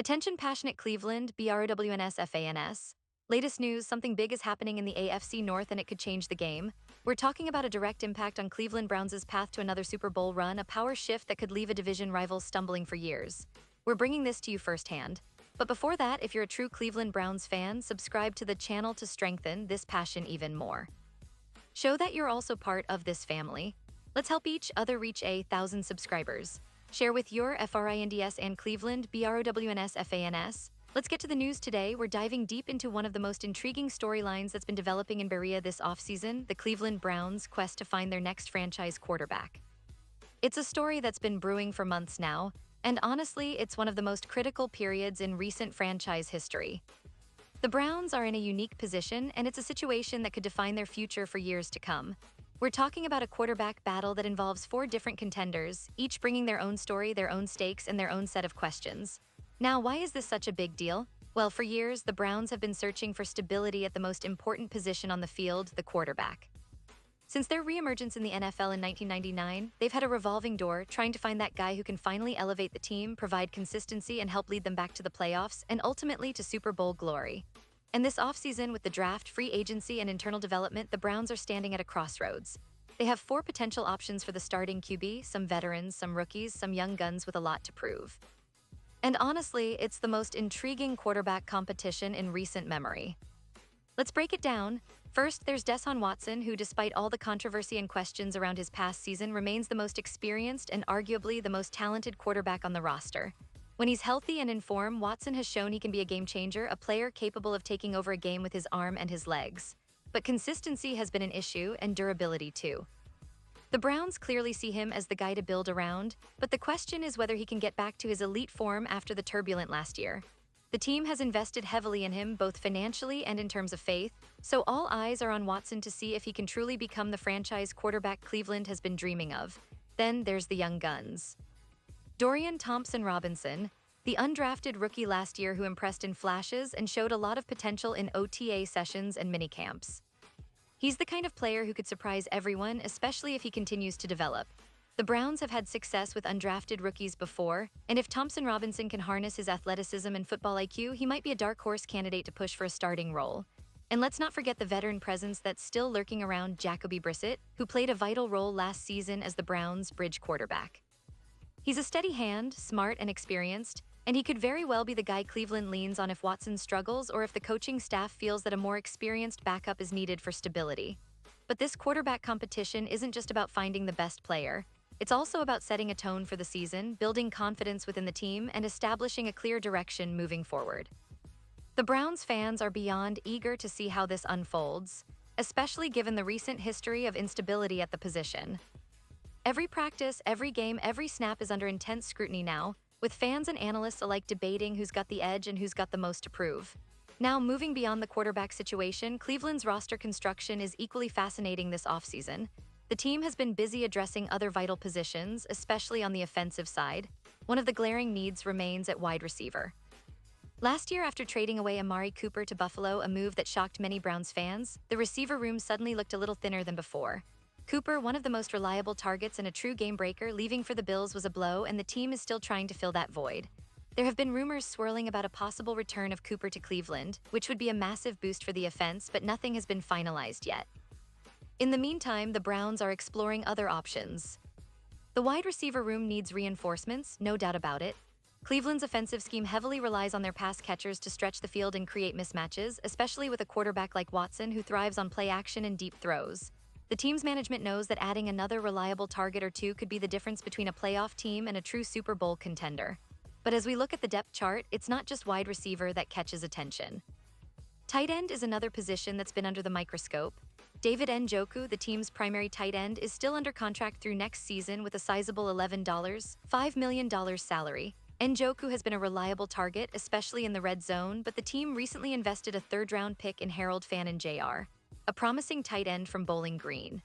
Attention passionate Cleveland, BROWNS. Latest news, something big is happening in the AFC North and it could change the game. We're talking about a direct impact on Cleveland Browns' path to another Super Bowl run, a power shift that could leave a division rival stumbling for years. We're bringing this to you firsthand. But before that, if you're a true Cleveland Browns fan, subscribe to the channel to strengthen this passion even more. Show that you're also part of this family. Let's help each other reach 1,000 subscribers. Share with your FRINDS and Cleveland, BROWNS. Let's get to the news today. We're diving deep into one of the most intriguing storylines that's been developing in Berea this offseason, the Cleveland Browns' quest to find their next franchise quarterback. It's a story that's been brewing for months now, and honestly, it's one of the most critical periods in recent franchise history. The Browns are in a unique position, and it's a situation that could define their future for years to come. We're talking about a quarterback battle that involves four different contenders, each bringing their own story, their own stakes, and their own set of questions. Now, why is this such a big deal? Well, for years, the Browns have been searching for stability at the most important position on the field, the quarterback. Since their reemergence in the NFL in 1999, they've had a revolving door, trying to find that guy who can finally elevate the team, provide consistency, and help lead them back to the playoffs, and ultimately to Super Bowl glory. And this offseason, with the draft, free agency, and internal development, the Browns are standing at a crossroads. They have four potential options for the starting QB, some veterans, some rookies, some young guns with a lot to prove. And honestly, it's the most intriguing quarterback competition in recent memory. Let's break it down. First, there's Deshaun Watson, who, despite all the controversy and questions around his past season, remains the most experienced and arguably the most talented quarterback on the roster. When he's healthy and in form, Watson has shown he can be a game changer, a player capable of taking over a game with his arm and his legs. But consistency has been an issue, and durability too. The Browns clearly see him as the guy to build around, but the question is whether he can get back to his elite form after the turbulent last year. The team has invested heavily in him, both financially and in terms of faith, so all eyes are on Watson to see if he can truly become the franchise quarterback Cleveland has been dreaming of. Then there's the young guns. Dorian Thompson-Robinson, the undrafted rookie last year who impressed in flashes and showed a lot of potential in OTA sessions and minicamps. He's the kind of player who could surprise everyone, especially if he continues to develop. The Browns have had success with undrafted rookies before, and if Thompson-Robinson can harness his athleticism and football IQ, he might be a dark horse candidate to push for a starting role. And let's not forget the veteran presence that's still lurking around, Jacoby Brissett, who played a vital role last season as the Browns' bridge quarterback. He's a steady hand, smart and experienced, and he could very well be the guy Cleveland leans on if Watson struggles or if the coaching staff feels that a more experienced backup is needed for stability. But this quarterback competition isn't just about finding the best player. It's also about setting a tone for the season, building confidence within the team, and establishing a clear direction moving forward. The Browns fans are beyond eager to see how this unfolds, especially given the recent history of instability at the position. Every practice, every game, every snap is under intense scrutiny now, with fans and analysts alike debating who's got the edge and who's got the most to prove. Now, moving beyond the quarterback situation, Cleveland's roster construction is equally fascinating this offseason. The team has been busy addressing other vital positions, especially on the offensive side. One of the glaring needs remains at wide receiver. Last year, after trading away Amari Cooper to Buffalo, a move that shocked many Browns fans, the receiver room suddenly looked a little thinner than before. Cooper, one of the most reliable targets and a true game-breaker, leaving for the Bills was a blow, and the team is still trying to fill that void. There have been rumors swirling about a possible return of Cooper to Cleveland, which would be a massive boost for the offense, but nothing has been finalized yet. In the meantime, the Browns are exploring other options. The wide receiver room needs reinforcements, no doubt about it. Cleveland's offensive scheme heavily relies on their pass catchers to stretch the field and create mismatches, especially with a quarterback like Watson who thrives on play action and deep throws. The team's management knows that adding another reliable target or two could be the difference between a playoff team and a true Super Bowl contender. But as we look at the depth chart, it's not just wide receiver that catches attention. Tight end is another position that's been under the microscope. David Njoku, the team's primary tight end, is still under contract through next season with a sizable $5 million salary. Njoku has been a reliable target, especially in the red zone, but the team recently invested a third-round pick in Harold Fannin Jr., a promising tight end from Bowling Green.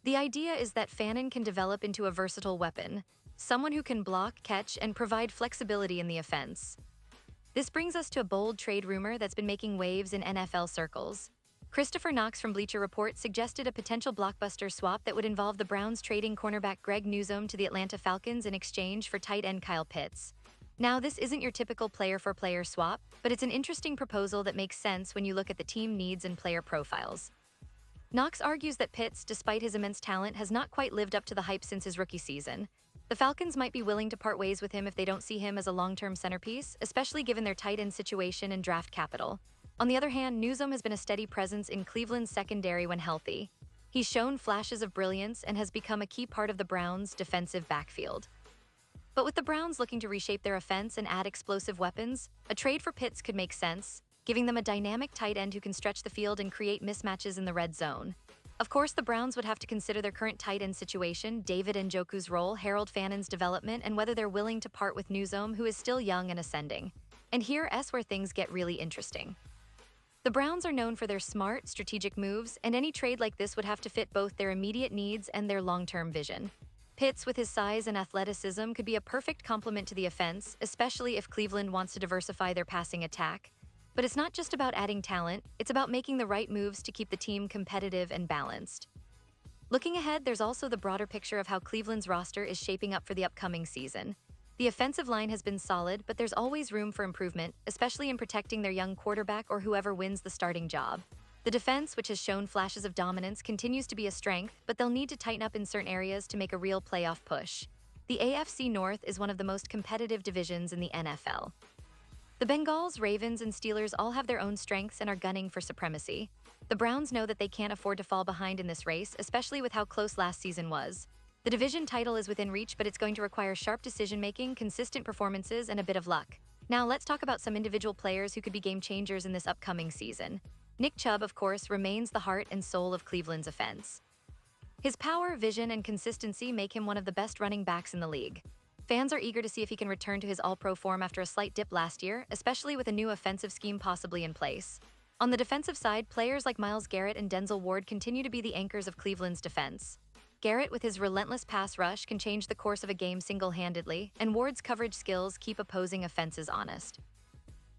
The idea is that Fannin can develop into a versatile weapon, someone who can block, catch, and provide flexibility in the offense. This brings us to a bold trade rumor that's been making waves in NFL circles. Christopher Knox from Bleacher Report suggested a potential blockbuster swap that would involve the Browns trading cornerback Greg Newsome to the Atlanta Falcons in exchange for tight end Kyle Pitts. Now, this isn't your typical player-for-player swap, but it's an interesting proposal that makes sense when you look at the team needs and player profiles. Knox argues that Pitts, despite his immense talent, has not quite lived up to the hype since his rookie season. The Falcons might be willing to part ways with him if they don't see him as a long-term centerpiece, especially given their tight end situation and draft capital. On the other hand, Newsome has been a steady presence in Cleveland's secondary when healthy. He's shown flashes of brilliance and has become a key part of the Browns' defensive backfield. But with the Browns looking to reshape their offense and add explosive weapons, a trade for Pitts could make sense, giving them a dynamic tight end who can stretch the field and create mismatches in the red zone. Of course, the Browns would have to consider their current tight end situation, David Njoku's role, Harold Fannon's development, and whether they're willing to part with Newsome, who is still young and ascending. And here's where things get really interesting. The Browns are known for their smart, strategic moves, and any trade like this would have to fit both their immediate needs and their long-term vision. Pitts, with his size and athleticism, could be a perfect complement to the offense, especially if Cleveland wants to diversify their passing attack. But it's not just about adding talent, it's about making the right moves to keep the team competitive and balanced. Looking ahead, there's also the broader picture of how Cleveland's roster is shaping up for the upcoming season. The offensive line has been solid, but there's always room for improvement, especially in protecting their young quarterback or whoever wins the starting job. The defense, which has shown flashes of dominance, continues to be a strength, but they'll need to tighten up in certain areas to make a real playoff push. The AFC North is one of the most competitive divisions in the NFL. The Bengals, Ravens, and Steelers all have their own strengths and are gunning for supremacy. The Browns know that they can't afford to fall behind in this race, especially with how close last season was. The division title is within reach, but it's going to require sharp decision-making, consistent performances, and a bit of luck. Now, let's talk about some individual players who could be game changers in this upcoming season. Nick Chubb, of course, remains the heart and soul of Cleveland's offense. His power, vision, and consistency make him one of the best running backs in the league. Fans are eager to see if he can return to his all-pro form after a slight dip last year, especially with a new offensive scheme possibly in place. On the defensive side, players like Myles Garrett and Denzel Ward continue to be the anchors of Cleveland's defense. Garrett, with his relentless pass rush, can change the course of a game single-handedly, and Ward's coverage skills keep opposing offenses honest.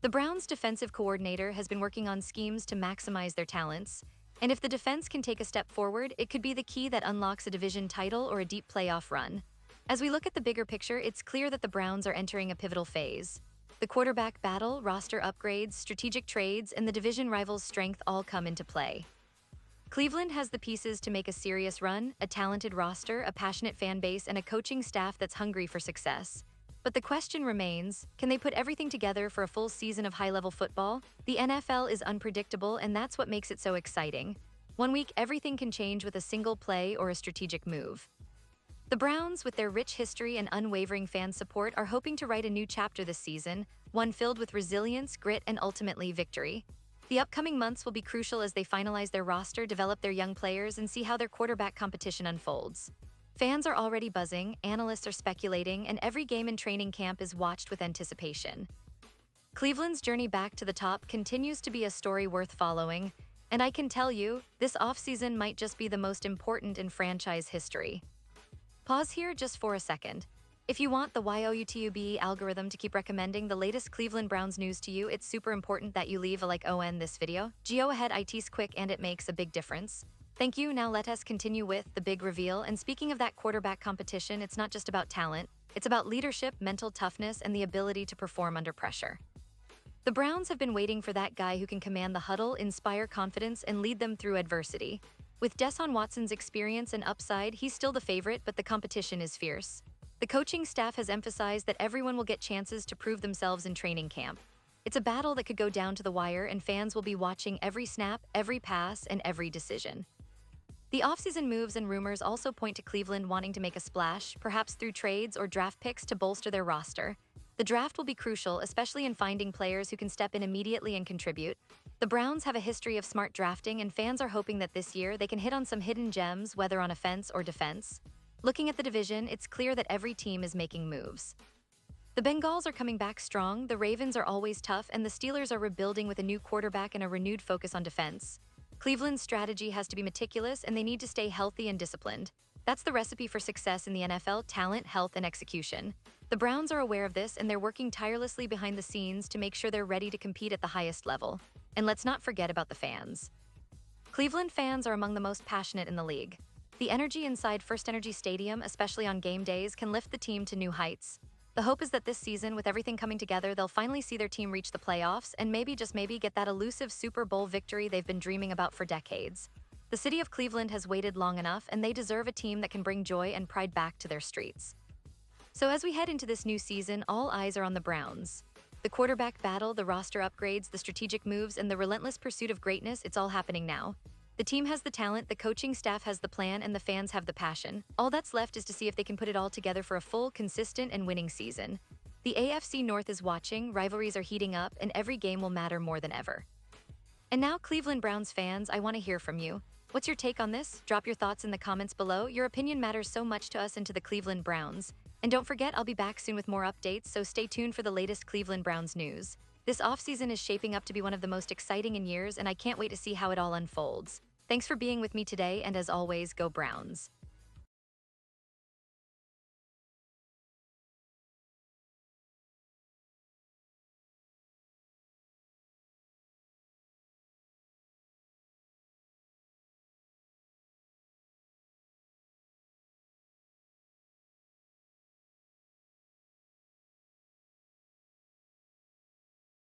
The Browns' defensive coordinator has been working on schemes to maximize their talents, and if the defense can take a step forward, it could be the key that unlocks a division title or a deep playoff run. As we look at the bigger picture, it's clear that the Browns are entering a pivotal phase. The quarterback battle, roster upgrades, strategic trades, and the division rivals' strength all come into play. Cleveland has the pieces to make a serious run, a talented roster, a passionate fan base, and a coaching staff that's hungry for success. But the question remains, can they put everything together for a full season of high-level football? The NFL is unpredictable, and that's what makes it so exciting. One week, everything can change with a single play or a strategic move. The Browns, with their rich history and unwavering fan support, are hoping to write a new chapter this season, one filled with resilience, grit, and ultimately victory. The upcoming months will be crucial as they finalize their roster, develop their young players, and see how their quarterback competition unfolds. Fans are already buzzing, analysts are speculating, and every game in training camp is watched with anticipation. Cleveland's journey back to the top continues to be a story worth following, and I can tell you, this offseason might just be the most important in franchise history. Pause here just for a second. If you want the YouTube algorithm to keep recommending the latest Cleveland Browns news to you, it's super important that you leave a like on this video. Go ahead, it's quick and it makes a big difference. Thank you. Now let us continue with the big reveal. And speaking of that quarterback competition, it's not just about talent. It's about leadership, mental toughness, and the ability to perform under pressure. The Browns have been waiting for that guy who can command the huddle, inspire confidence, and lead them through adversity. With Deshaun Watson's experience and upside, he's still the favorite, but the competition is fierce. The coaching staff has emphasized that everyone will get chances to prove themselves in training camp. It's a battle that could go down to the wire, and fans will be watching every snap, every pass, and every decision. The offseason moves and rumors also point to Cleveland wanting to make a splash, perhaps through trades or draft picks to bolster their roster. The draft will be crucial, especially in finding players who can step in immediately and contribute. The Browns have a history of smart drafting, and fans are hoping that this year they can hit on some hidden gems, whether on offense or defense. Looking at the division, it's clear that every team is making moves. The Bengals are coming back strong, the Ravens are always tough, and the Steelers are rebuilding with a new quarterback and a renewed focus on defense. Cleveland's strategy has to be meticulous, and they need to stay healthy and disciplined. That's the recipe for success in the NFL: talent, health, and execution. The Browns are aware of this, and they're working tirelessly behind the scenes to make sure they're ready to compete at the highest level. And let's not forget about the fans. Cleveland fans are among the most passionate in the league. The energy inside FirstEnergy Stadium, especially on game days, can lift the team to new heights. The hope is that this season, with everything coming together, they'll finally see their team reach the playoffs and maybe, just maybe, get that elusive Super Bowl victory they've been dreaming about for decades. The city of Cleveland has waited long enough, and they deserve a team that can bring joy and pride back to their streets. So as we head into this new season, all eyes are on the Browns. The quarterback battle, the roster upgrades, the strategic moves, and the relentless pursuit of greatness, it's all happening now. The team has the talent, the coaching staff has the plan, and the fans have the passion. All that's left is to see if they can put it all together for a full, consistent, and winning season. The AFC North is watching, rivalries are heating up, and every game will matter more than ever. And now, Cleveland Browns fans, I want to hear from you. What's your take on this? Drop your thoughts in the comments below. Your opinion matters so much to us and to the Cleveland Browns. And don't forget, I'll be back soon with more updates, so stay tuned for the latest Cleveland Browns news. This offseason is shaping up to be one of the most exciting in years, and I can't wait to see how it all unfolds. Thanks for being with me today, and as always, go Browns.